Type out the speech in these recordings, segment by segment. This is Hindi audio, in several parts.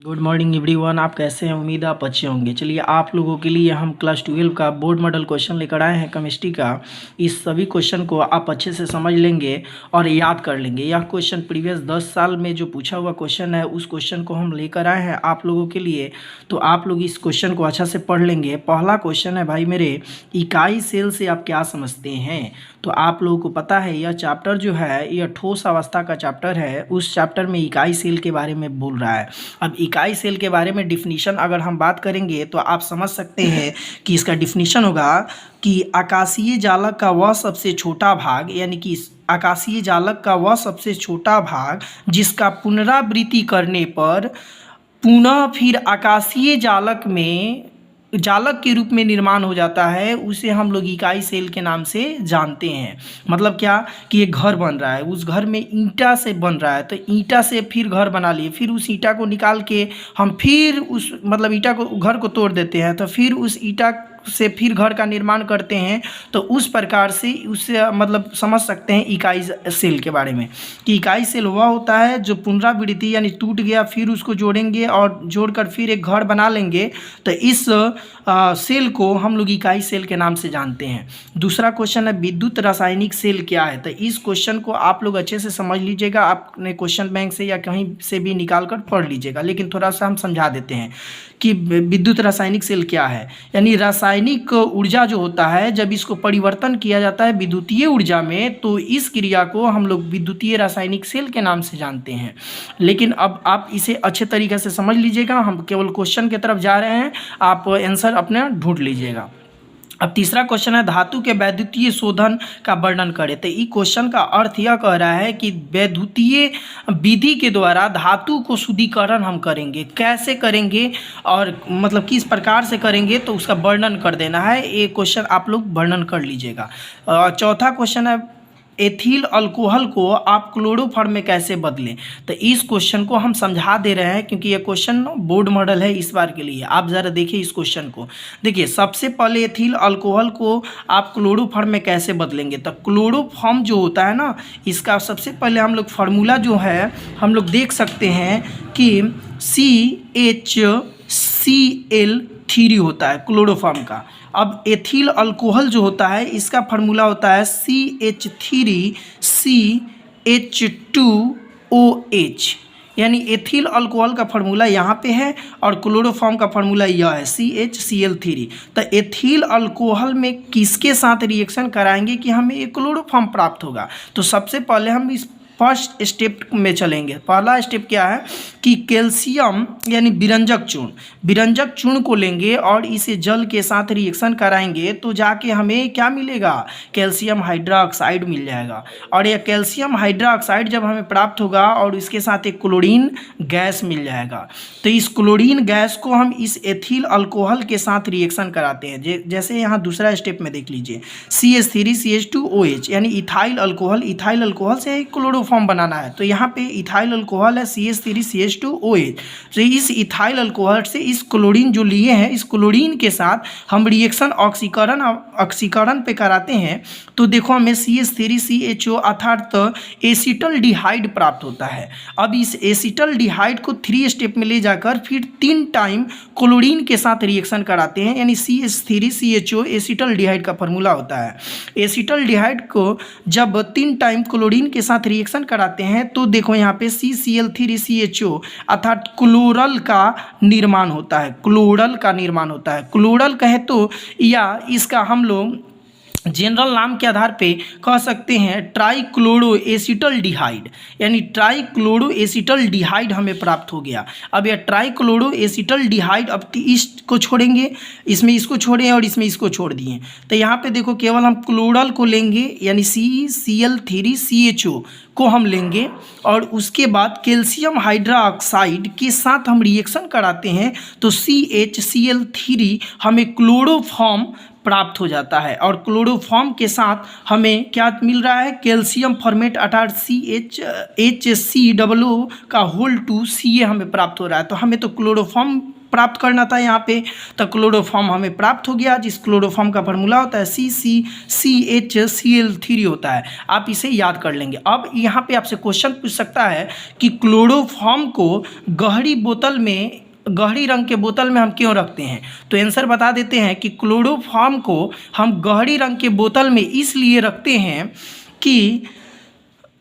Good morning everyone. आप कैसे हैं? उम्मीद है आप अच्छे होंगे। चलिए आप लोगों के लिए हम क्लास 12 का बोर्ड मॉडल क्वेश्चन लेकर आए हैं केमिस्ट्री का। इस सभी क्वेश्चन को आप अच्छे से समझ लेंगे और याद कर लेंगे। यह क्वेश्चन प्रीवियस 10 साल में जो पूछा हुआ क्वेश्चन है उस क्वेश्चन को हम लेकर आए हैं आप लोगों के लिए। तो आप लोग इस क्वेश्चन को अच्छा से पढ़ लेंगे। पहला क्वेश्चन है भाई मेरे, इकाई सेल से आप क्या समझते हैं? तो आप लोगों को पता है यह चैप्टर जो है यह ठोस अवस्था का चैप्टर है। उस चैप्टर में इकाई सेल के बारे में बोल रहा है। अब इकाई सेल के बारे में डिफिनीशन अगर हम बात करेंगे तो आप समझ सकते हैं कि इसका डिफिनीशन होगा कि आकाशीय जालक का वह सबसे छोटा भाग, यानी कि आकाशीय जालक का वह सबसे छोटा भाग जिसका पुनरावृत्ति करने पर पुनः फिर आकाशीय जालक के रूप में निर्माण हो जाता है, उसे हम लोग इकाई सेल के नाम से जानते हैं। मतलब क्या कि एक घर बन रहा है, उस घर में ईंटा से बन रहा है, तो ईंटा से फिर घर बना लिए, फिर उस ईंटा को निकाल के हम फिर उस मतलब ईंटा को घर को तोड़ देते हैं, तो फिर उस ईंटा से फिर घर का निर्माण करते हैं। तो उस प्रकार से उससे मतलब समझ सकते हैं इकाई सेल के बारे में कि इकाई सेल वह होता है जो पुनरावृत्ति यानी टूट गया फिर उसको जोड़ेंगे और जोड़कर फिर एक घर बना लेंगे। तो इस सेल को हम लोग इकाई सेल के नाम से जानते हैं। दूसरा क्वेश्चन है विद्युत रासायनिक सेल क्या है? तो इस क्वेश्चन को आप लोग अच्छे से समझ लीजिएगा, आपने क्वेश्चन बैंक से या कहीं से भी निकाल कर पढ़ लीजिएगा, लेकिन थोड़ा सा हम समझा देते हैं कि विद्युत रासायनिक सेल क्या है। यानी रासायनिक ऊर्जा जो होता है जब इसको परिवर्तन किया जाता है विद्युतीय ऊर्जा में, तो इस क्रिया को हम लोग विद्युतीय रासायनिक सेल के नाम से जानते हैं। लेकिन अब आप इसे अच्छे तरीके से समझ लीजिएगा, हम केवल क्वेश्चन की तरफ जा रहे हैं, आप आंसर अपने ढूंढ लीजिएगा। अब तीसरा क्वेश्चन है धातु के वैद्युतीय शोधन का वर्णन करें। तो इस क्वेश्चन का अर्थ यह कह रहा है कि वैद्युतीय विधि के द्वारा धातु को शुद्धिकरण हम करेंगे। कैसे करेंगे और मतलब किस प्रकार से करेंगे, तो उसका वर्णन कर देना है। ये क्वेश्चन आप लोग वर्णन कर लीजिएगा। चौथा क्वेश्चन है एथिल अल्कोहल को आप क्लोरोफॉर्म में कैसे बदलें? तो इस क्वेश्चन को हम समझा दे रहे हैं क्योंकि ये क्वेश्चन बोर्ड मॉडल है इस बार के लिए। आप ज़रा देखिए इस क्वेश्चन को। देखिए सबसे पहले एथिल अल्कोहल को आप क्लोरोफॉर्म में कैसे बदलेंगे? तो क्लोरोफॉर्म जो होता है ना, इसका सबसे पहले हम लोग फार्मूला जो है हम लोग देख सकते हैं कि CHCl3 होता है क्लोरोफॉर्म का। अब एथिल अल्कोहल जो होता है इसका फार्मूला होता है CH3CH2OH। यानी एथिल अल्कोहल का फार्मूला यहाँ पे है और क्लोरोफॉर्म का फार्मूला यह है CHCl3। तो एथिल अल्कोहल में किसके साथ रिएक्शन कराएंगे कि हमें एक क्लोरोफॉर्म प्राप्त होगा? तो सबसे पहले हम इस फर्स्ट स्टेप में चलेंगे। पहला स्टेप क्या है कि कैल्शियम यानी विरंजक चूर्ण को लेंगे और इसे जल के साथ रिएक्शन कराएंगे, तो जाके हमें क्या मिलेगा? कैल्शियम हाइड्रोक्साइड मिल जाएगा। और यह कैल्शियम हाइड्रोक्साइड जब हमें प्राप्त होगा और इसके साथ एक क्लोरीन गैस मिल जाएगा, तो इस क्लोरीन गैस को हम इस एथिल अल्कोहल के साथ रिएक्शन कराते हैं। जैसे यहाँ दूसरा स्टेप में देख लीजिए CH3CH2OH यानी इथाइल अल्कोहल से क्लोरोफॉर्म बनाना है। तो यहाँ पे इथाइल अल्कोहल है CH3CH2OH। तो इस इथाइल अल्कोहल से इस क्लोरीन जो लिए हैं, इस क्लोरीन के साथ हम रिएक्शन ऑक्सीकरण पे कराते हैं। तो देखो हमें CH3CHO अर्थात एसिटल्डिहाइड प्राप्त होता है। अब इस एसिटल्डिहाइड को 3 स्टेप में ले जाकर फिर 3 टाइम क्लोरीन के साथ रिएक्शन कराते हैं, यानी CH3CHO एसिटल्डिहाइड का फार्मूला होता है। एसिटल्डिहाइड को जब 3 टाइम क्लोरीन के साथ रिएक्शन कराते हैं तो देखो यहाँ पे CCl3CHO अर्थात क्लोरल का निर्माण होता है। क्लोरल कहे तो या इसका हम लोग जनरल नाम के आधार पे कह सकते हैं ट्राइक्लोरो एसिटल्डिहाइड, यानी ट्राइक्लोरो एसिटल्डिहाइड हमें प्राप्त हो गया। अब यह ट्राइक्लोरो एसिटल्डिहाइड अब इसको छोड़ेंगे, इसमें इसको छोड़े और इसमें इसको छोड़ दिए, तो यहाँ पे देखो केवल हम क्लोरल को लेंगे यानी CCl3CHO को हम लेंगे और उसके बाद कैल्शियम हाइड्रोक्साइड के साथ हम रिएक्शन कराते हैं, तो CHCl3 हमें क्लोरोफॉर्म प्राप्त हो जाता है। और क्लोरोफॉर्म के साथ हमें क्या मिल रहा है? कैल्शियम फॉर्मेट अर्थात CHCOO का होल 2 Ca हमें प्राप्त हो रहा है। तो हमें तो क्लोरोफॉर्म प्राप्त करना था यहाँ पे, तो क्लोरोफॉर्म हमें प्राप्त हो गया, जिस क्लोरोफॉर्म का फार्मूला होता है CCCHCl3 होता है। आप इसे याद कर लेंगे। अब यहाँ पे आपसे क्वेश्चन पूछ सकता है कि क्लोरोफॉर्म को गहरी रंग के बोतल में हम क्यों रखते हैं, तो आंसर बता देते हैं कि क्लोरोफॉर्म को हम गहरी रंग के बोतल में इसलिए रखते हैं कि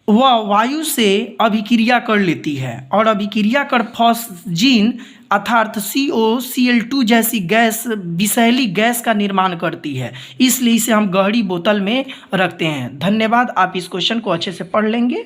वह वायु से अभिक्रिया कर लेती है और अभिक्रिया कर फॉस्जीन अर्थात COCl2 जैसी गैस, विषैली गैस का निर्माण करती है, इसलिए इसे हम गहरी बोतल में रखते हैं। धन्यवाद। आप इस क्वेश्चन को अच्छे से पढ़ लेंगे।